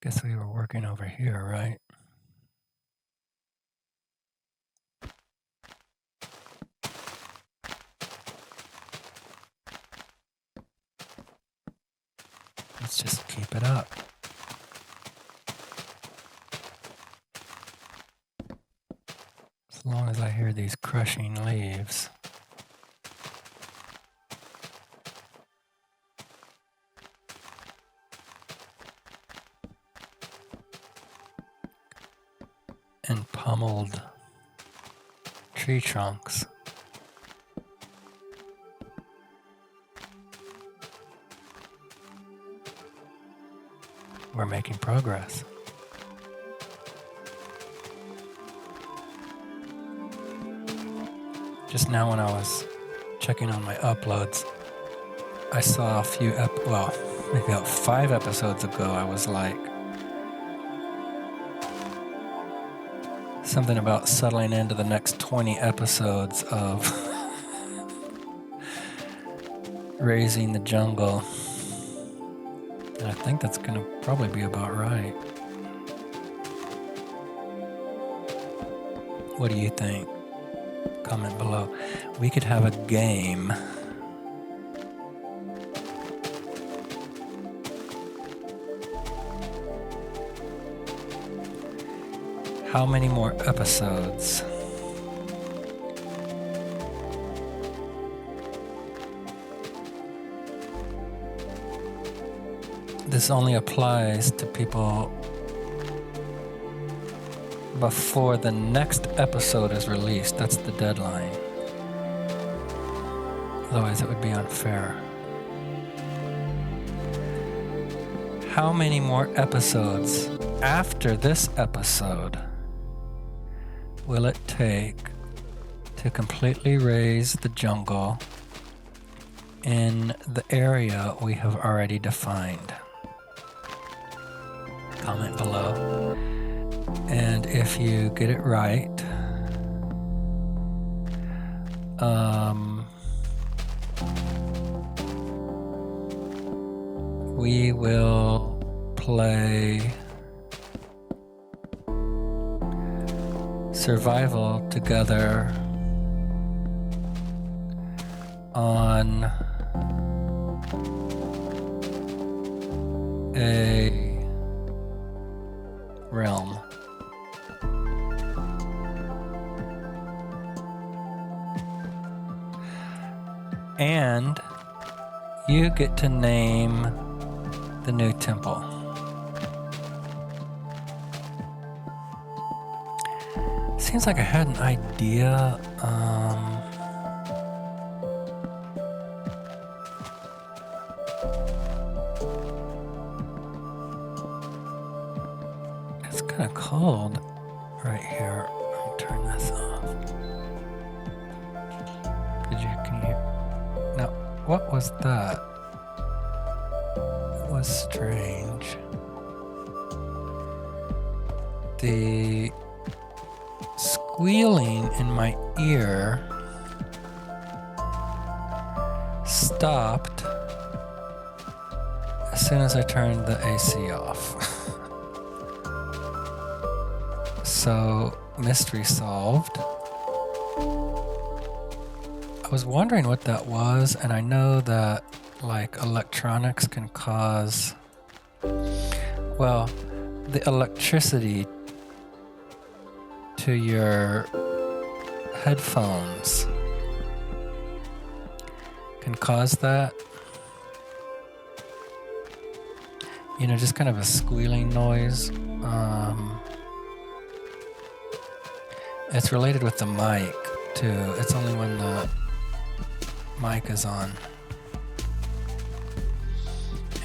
Guess we were working over here, right? Let's just keep it up. As long as I hear these crushing leaves. And pummeled tree trunks. We're making progress. Just now when I was checking on my uploads, I saw a few, maybe about 5 episodes ago, I was like, something about settling into the next 20 episodes of Raising the Jungle. And I think that's gonna probably be about right. What do you think? Comment below. We could have a game. How many more episodes? This only applies to people before the next episode is released. That's the deadline. Otherwise, it would be unfair. How many more episodes after this episode will it take to completely raise the jungle in the area we have already defined? Comment below. And if you get it right, we will play survival together on a realm. And you get to name the new temple. Seems like I had an idea. It's kind of cold right here. Let me turn this off. Can you hear? Now, what was that? It was strange. The squealing in my ear stopped as soon as I turned the AC off. So, mystery solved. I was wondering what that was, and I know that like electronics can cause, well, the electricity to your headphones can cause that. You know, just kind of a squealing noise. It's related with the mic too. It's only when the mic is on.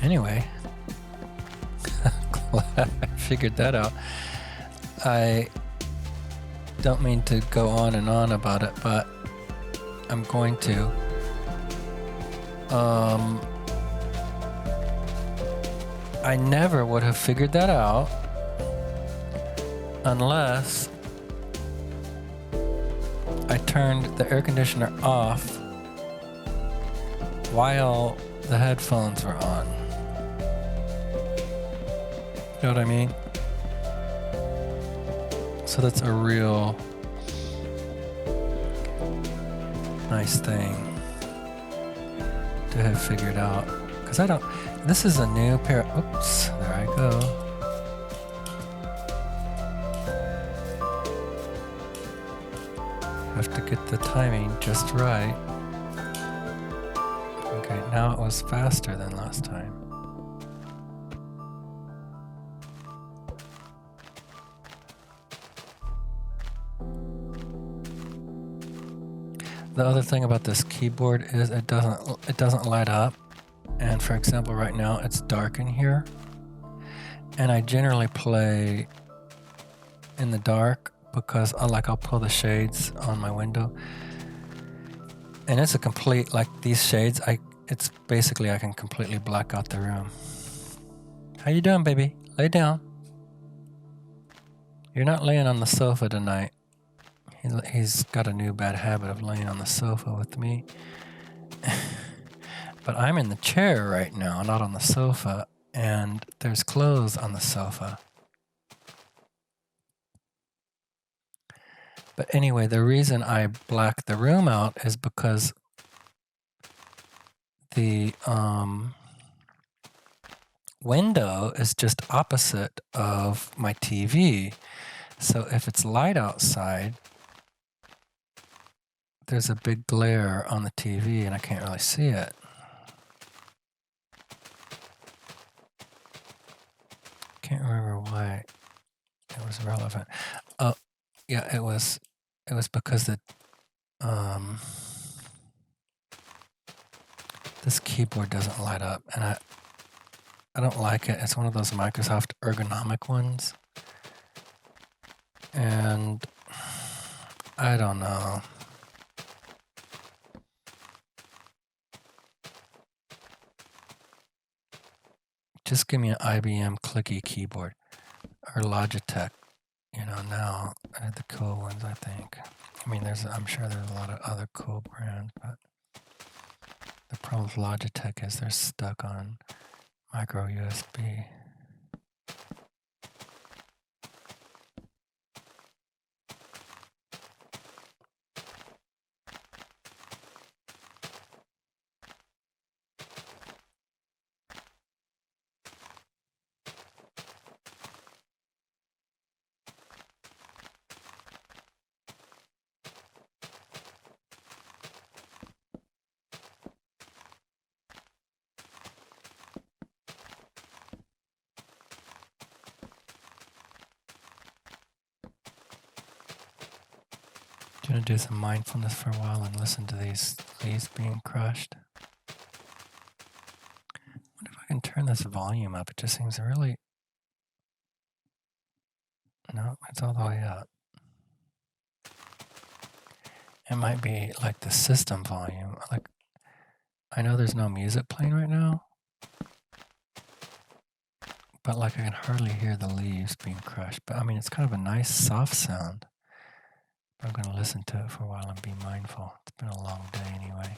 Anyway, glad I figured that out. I don't mean to go on and on about it, but I'm going to. I never would have figured that out unless I turned the air conditioner off while the headphones were on. You know what I mean? So that's a real nice thing to have figured out. Because I don't, this is a new pair, oops, there I go. Have to get the timing just right. Okay, now it was faster than last time. The other thing about this keyboard is it doesn't light up. And for example, right now it's dark in here. And I generally play in the dark because I'll pull the shades on my window. And it's a complete, like these shades, it's basically I can completely black out the room. How you doing, baby? Lay down. You're not laying on the sofa tonight. He's got a new bad habit of laying on the sofa with me. But I'm in the chair right now, not on the sofa, and there's clothes on the sofa. But anyway, the reason I black the room out is because the window is just opposite of my TV. So if it's light outside, there's a big glare on the TV and I can't really see it. Can't remember why it was relevant. Oh, yeah, it was because this keyboard doesn't light up, and I don't like it. It's one of those Microsoft ergonomic ones. And I don't know. Just give me an IBM clicky keyboard or Logitech. You know, now the cool ones, I think. I mean, I'm sure there's a lot of other cool brands, but the problem with Logitech is they're stuck on micro USB. Gonna do some mindfulness for a while and listen to these leaves being crushed. I wonder if I can turn this volume up. It just seems really... No, it's all the way up. It might be like the system volume. Like, I know there's no music playing right now, but like I can hardly hear the leaves being crushed. But I mean, it's kind of a nice soft sound. I'm going to listen to it for a while and be mindful. It's been a long day anyway.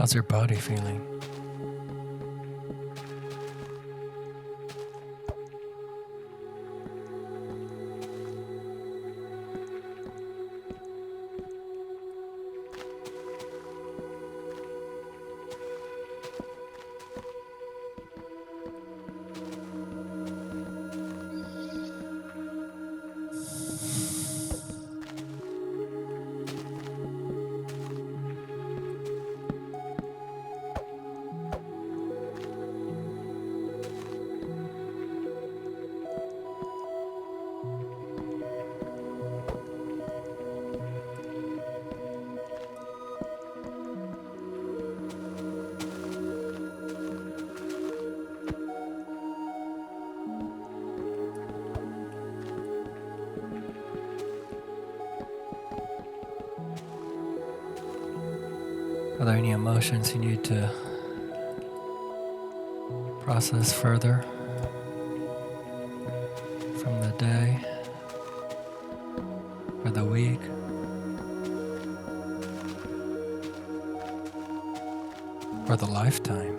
How's your body feeling? Are there any emotions you need to process further from the day or the week? Or the lifetime?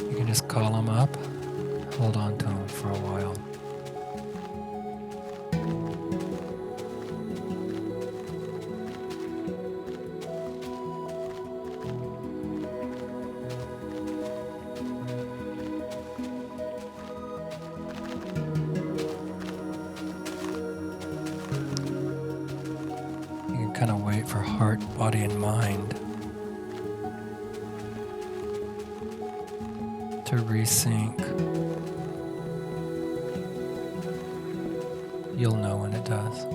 You can just call them up, hold on to them for a while. Kind of wait for heart, body, and mind to resync. You'll know when it does.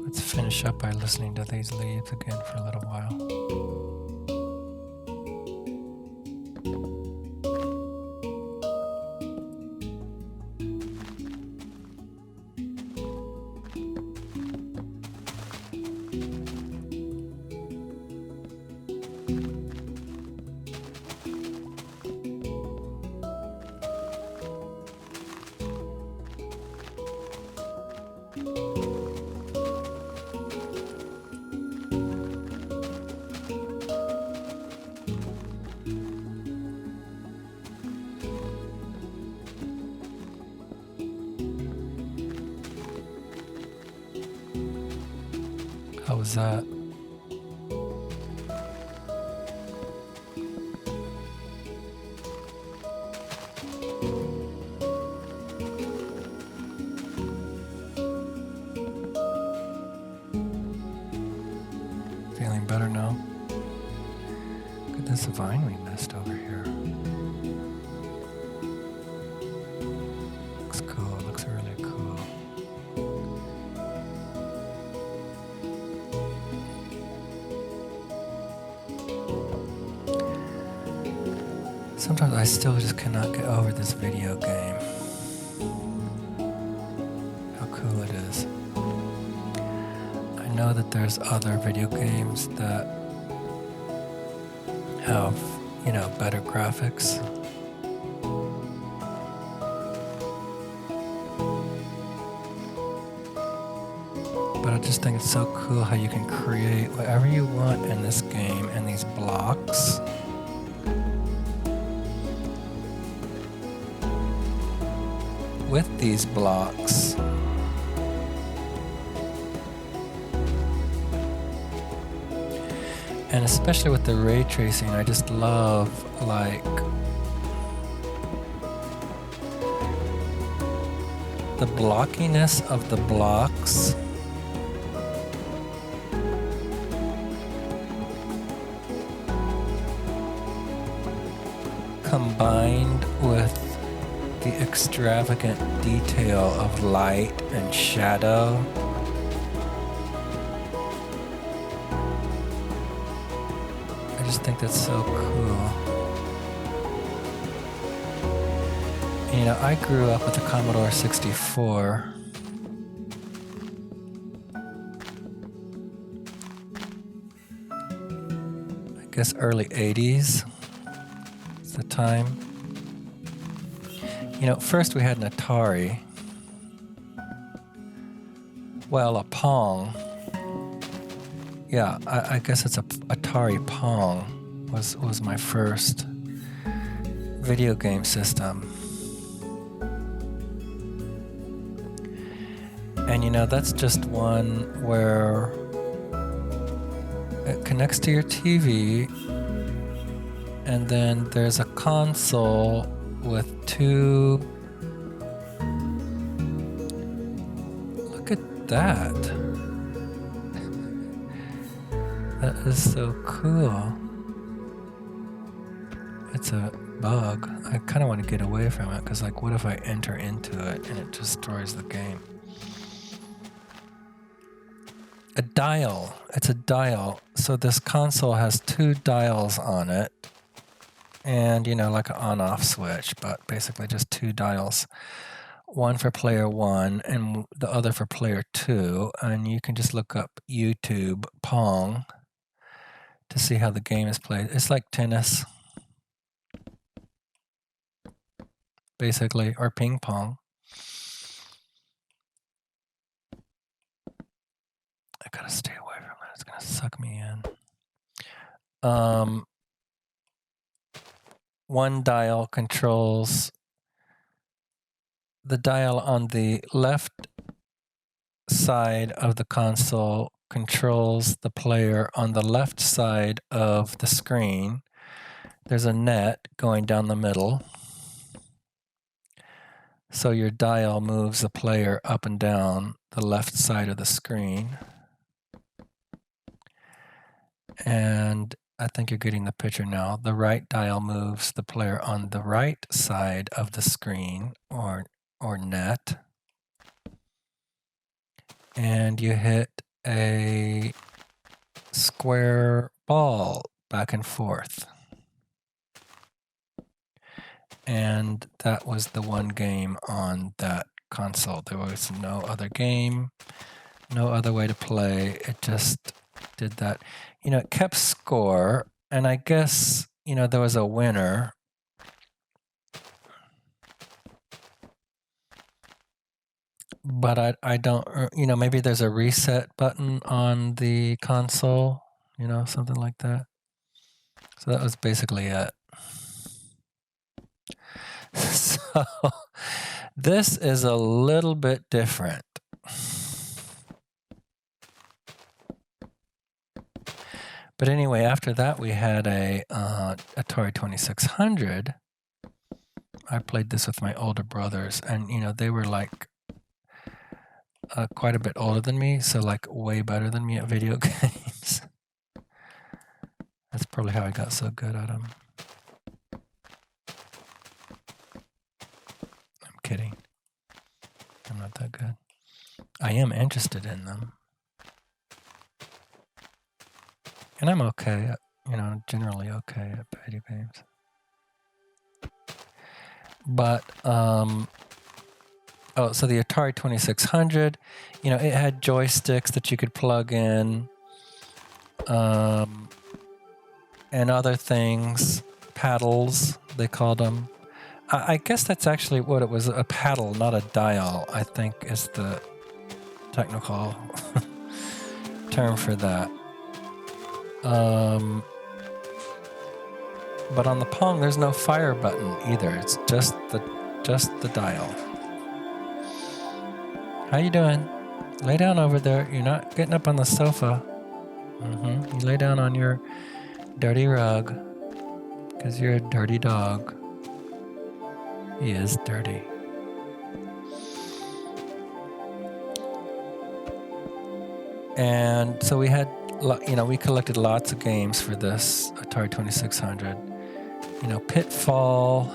Let's finish up by listening to these leaves again for a little while. How was that? Feeling better now? Look at this vine we missed over here. Looks cool, looks really cool. Sometimes I still just cannot get over this video game. How cool it is. I know that there's other video games that have, better graphics. But I just think it's so cool how you can create whatever you want in this game in these blocks. With these blocks. And especially with the ray tracing, I just love like the blockiness of the blocks. Combined with the extravagant detail of light and shadow. I just think that's so cool. You know, I grew up with the Commodore 64. I guess early 80s is the time. You know, first we had an Atari. Well, a Pong. Yeah, I guess it's a Atari Pong was my first video game system. And you know, that's just one where it connects to your TV, and then there's a console with two. Look at that. That is so cool. It's a bug. I kind of want to get away from it because, like, what if I enter into it and it destroys the game? A dial. It's a dial. So this console has two dials on it. And, you know, like an on-off switch, but basically just two dials. One for player 1 and the other for player 2. And you can just look up YouTube Pong to see how the game is played. It's like tennis, basically, or ping pong. I gotta stay away from that. It's gonna suck me in. One dial controls the dial on the left side of the console controls the player on the left side of the screen. There's a net going down the middle. So your dial moves the player up and down the left side of the screen. And I think you're getting the picture now. The right dial moves the player on the right side of the screen or net. And you hit a square ball back and forth. And that was the one game on that console. There was no other game, no other way to play. It just did that. You know, it kept score, and I guess, you know, there was a winner. But I don't, you know, maybe there's a reset button on the console, you know, something like that. So that was basically it. So this is a little bit different. But anyway, after that we had a Atari 2600. I played this with my older brothers, and you know, they were like quite a bit older than me, so like way better than me at video games. That's probably how I got so good at them. I'm kidding. I'm not that good. I am interested in them. And I'm okay, you know, generally okay at video games. But, oh, so the Atari 2600, you know, it had joysticks that you could plug in, and other things, paddles, they called them. I guess that's actually what it was, a paddle, not a dial, I think is the technical term for that. But on the Pong, there's no fire button either. It's just the dial. How you doing? Lay down over there. You're not getting up on the sofa. You lay down on your dirty rug, because you're a dirty dog. He is dirty. And so we had, we collected lots of games for this Atari 2600. Pitfall,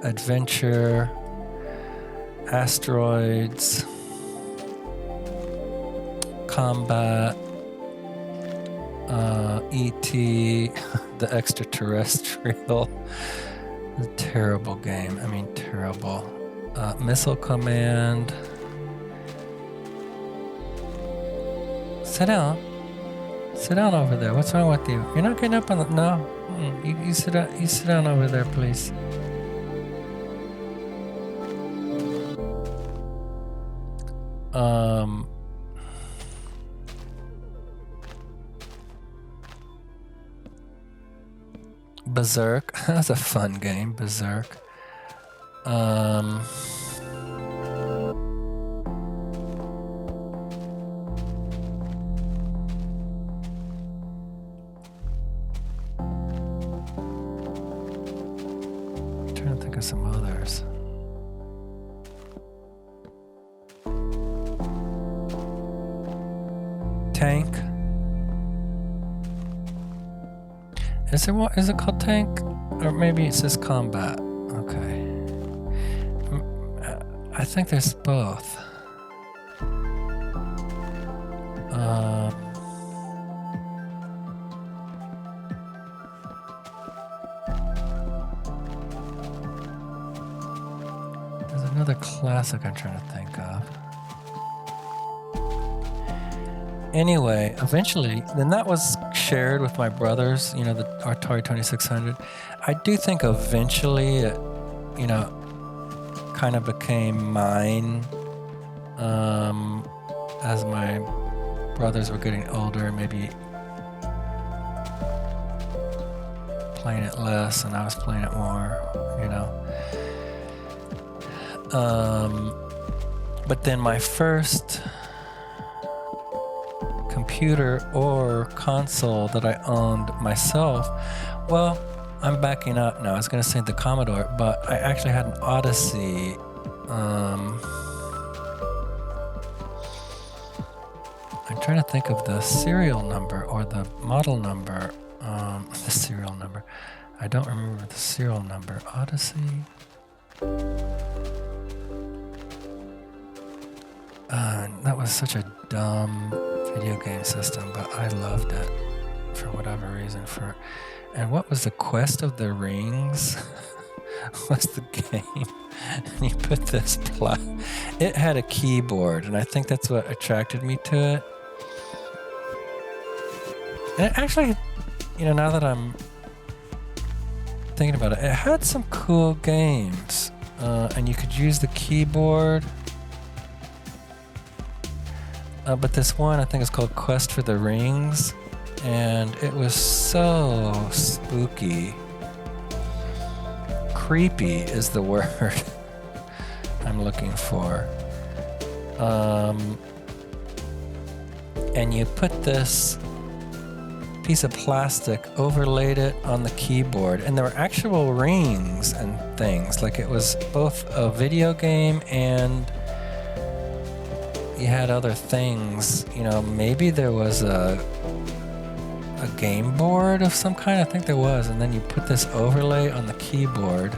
Adventure, Asteroids, Combat, E.T., the Extraterrestrial. A terrible game. I mean, terrible. Missile Command. Sit down. Sit down over there. What's wrong with you? You're not getting up on the... No. You sit down. You sit down over there, please. Berserk. That's a fun game, Berserk. Trying to think of some others. Tank. Is it called Tank? Or maybe it says Combat. Okay. I think there's both. There's another classic I'm trying to think of. Anyway, eventually, then that was shared with my brothers, the Atari 2600. I do think eventually it, kind of became mine as my brothers were getting older, maybe playing it less and I was playing it more, But then my first computer or console that I owned myself, well, I'm backing up now. I was going to say the Commodore, but I actually had an Odyssey. I'm trying to think of the serial number or the model number. The serial number. I don't remember the serial number. Odyssey. That was such a dumb video game system, but I loved it for whatever reason. And what was the Quest of the Rings? Was the game? And you put this it had a keyboard, and I think that's what attracted me to it. And it actually, now that I'm thinking about it, it had some cool games, and you could use the keyboard. But this one, I think, is called Quest for the Rings, and it was so spooky. Creepy is the word I'm looking for. And you put this piece of plastic, overlaid it on the keyboard, and there were actual rings and things. Like, it was both a video game and you had other things, maybe there was a game board of some kind, I think there was, and then you put this overlay on the keyboard,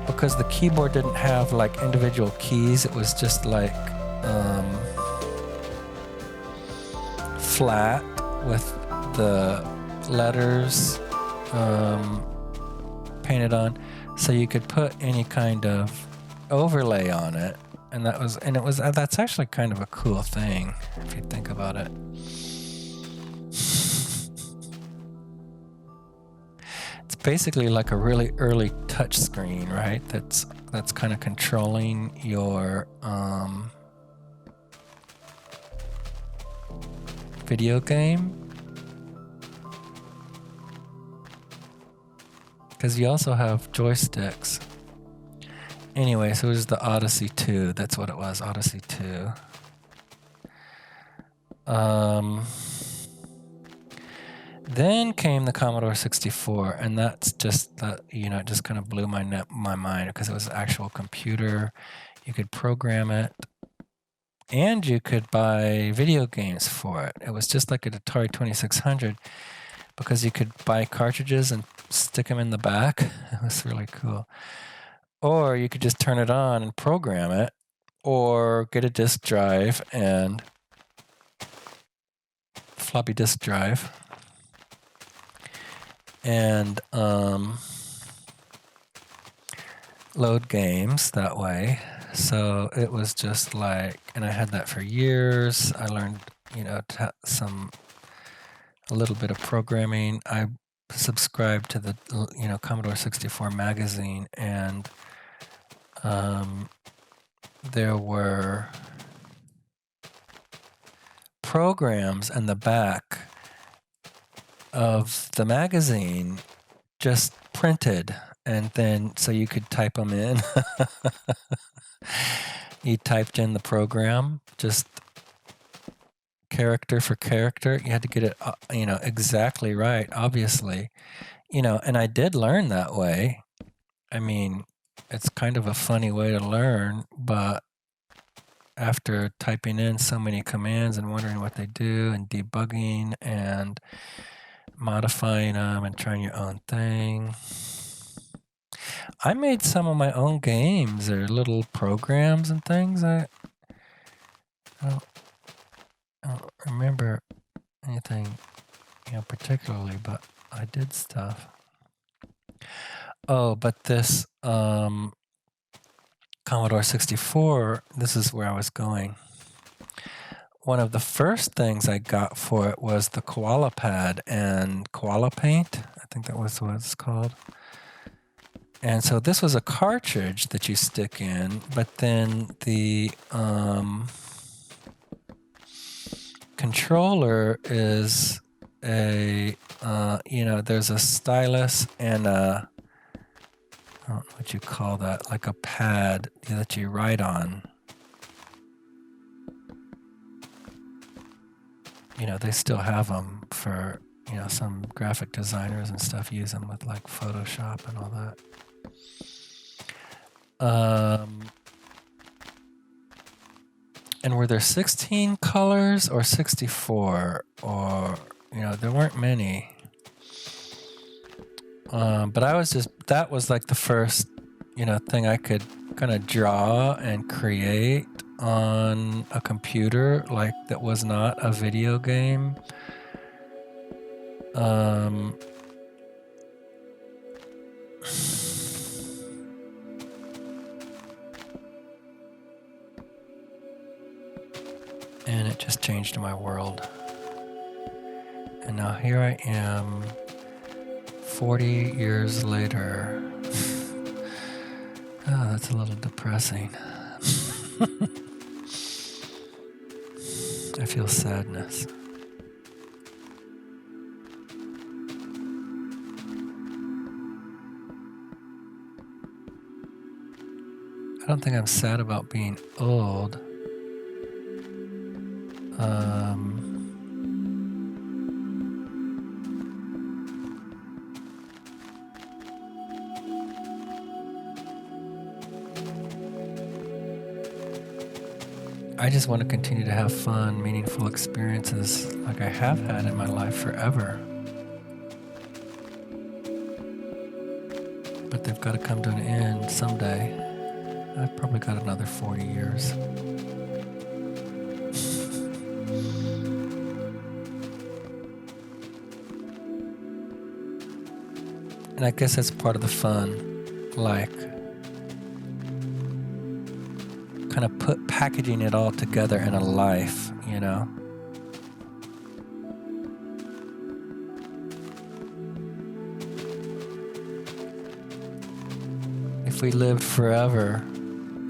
because the keyboard didn't have like individual keys, it was just like flat with the letters painted on, so you could put any kind of overlay on it. And that's actually kind of a cool thing if you think about it. It's basically like a really early touch screen, right? That's kind of controlling your video game. Because you also have joysticks. Anyway, so it was the Odyssey 2. That's what it was, Odyssey 2. Then came the Commodore 64, and that's just that, you know, it just kind of blew my mind because it was an actual computer. You could program it, and you could buy video games for it. It was just like an Atari 2600 because you could buy cartridges and stick them in the back. It was really cool. Or you could just turn it on and program it, or get a disk drive and floppy disk drive and load games that way. So it was just like, and I had that for years. I learned, you know, a little bit of programming. I subscribed to the, you know, Commodore 64 magazine, and there were programs in the back of the magazine just printed, and then so you could type them in. You typed in the program, just character for character. You had to get it, you know, exactly right, obviously. You know, and I did learn that way. I mean, it's kind of a funny way to learn, but after typing in so many commands and wondering what they do and debugging and modifying them and trying your own thing, I made some of my own games or little programs and things. I don't remember anything, you know, particularly, but I did stuff. Oh, but this Commodore 64, this is where I was going. One of the first things I got for it was the Koala Pad and Koala Paint. I think that was what it's called. And so this was a cartridge that you stick in, but then the controller is a, you know, there's a stylus and a, I don't know what you call that, like a pad that you write on. You know, they still have them for, you know, some graphic designers and stuff use them with like Photoshop and all that. And were there 16 colors or 64? Or, you know, there weren't many. But I was just, that was like the first, you know, thing I could kind of draw and create on a computer, like that was not a video game. And it just changed my world. And now here I am, 40 years later. Oh, that's a little depressing. I feel sadness. I don't think I'm sad about being old. I just want to continue to have fun, meaningful experiences like I have had in my life forever. But they've got to come to an end someday. I've probably got another 40 years. And I guess that's part of the fun, like kind of packaging it all together in a life, you know? If we lived forever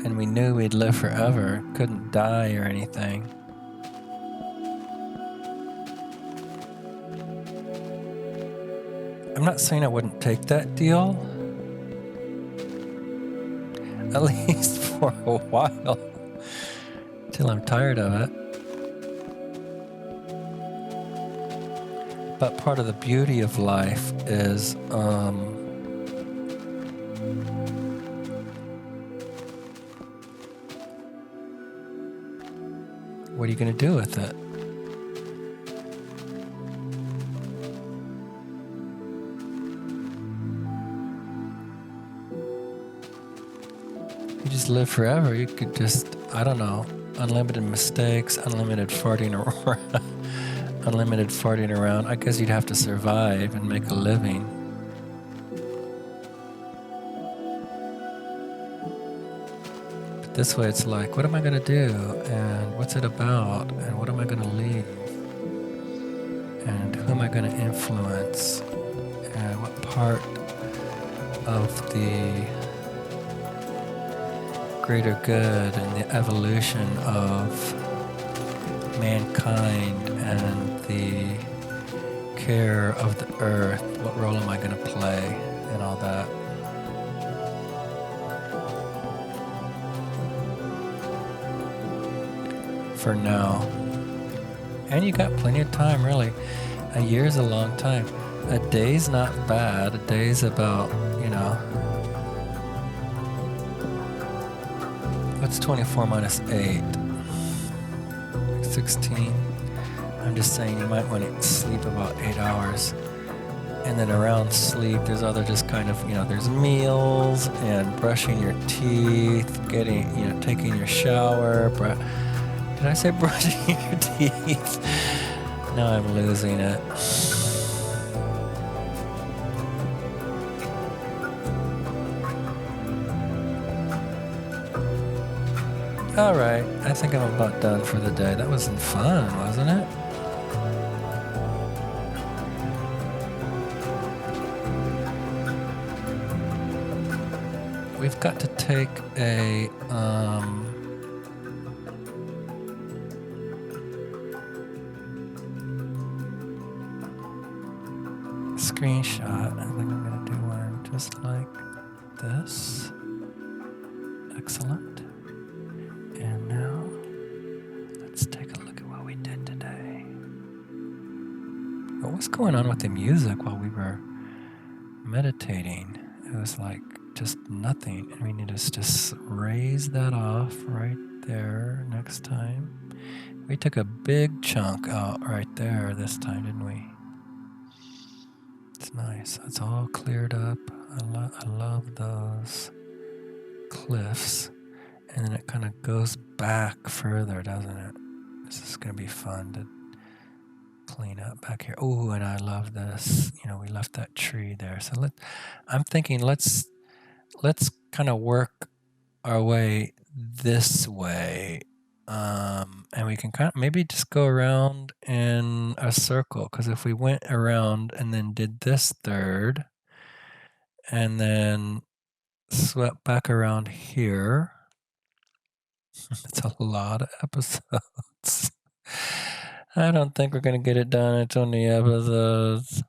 and we knew we'd live forever, couldn't die or anything, I'm not saying I wouldn't take that deal, at least for a while, till I'm tired of it. But part of the beauty of life is what are you going to do with it? You just live forever. You could just, I don't know, unlimited mistakes, unlimited farting around. Unlimited farting around. I guess you'd have to survive and make a living. But this way it's like, what am I going to do? And what's it about? And what am I going to leave? And who am I going to influence? And what part of the greater good and the evolution of mankind and the care of the earth, what role am I going to play and all that. For now. And you got plenty of time, really. A year's a long time. A day's not bad. A day's about, you know, what's 24 minus 8? 16. I'm just saying you might want to sleep about 8 hours. And then around sleep, there's other just kind of, you know, there's meals and brushing your teeth, getting, you know, taking your shower. Did I say brushing your teeth? Now I'm losing it. All right, I think I'm about done for the day. That was fun, wasn't it? We've got to take a screenshot. I think I'm going to do one just like this. Excellent. And now, let's take a look at what we did today. What was going on with the music while we were meditating? It was like just nothing. And we need to just raise that off right there next time. We took a big chunk out right there this time, didn't we? It's nice. It's all cleared up. I love those cliffs. And then it kind of goes back further, doesn't it? This is going to be fun to clean up back here. Oh, and I love this. You know, we left that tree there. So I'm thinking let's kind of work our way this way. And we can kind of maybe just go around in a circle. Because if we went around and then did this third, and then swept back around here, it's a lot of episodes. I don't think we're going to get it done in 20 episodes.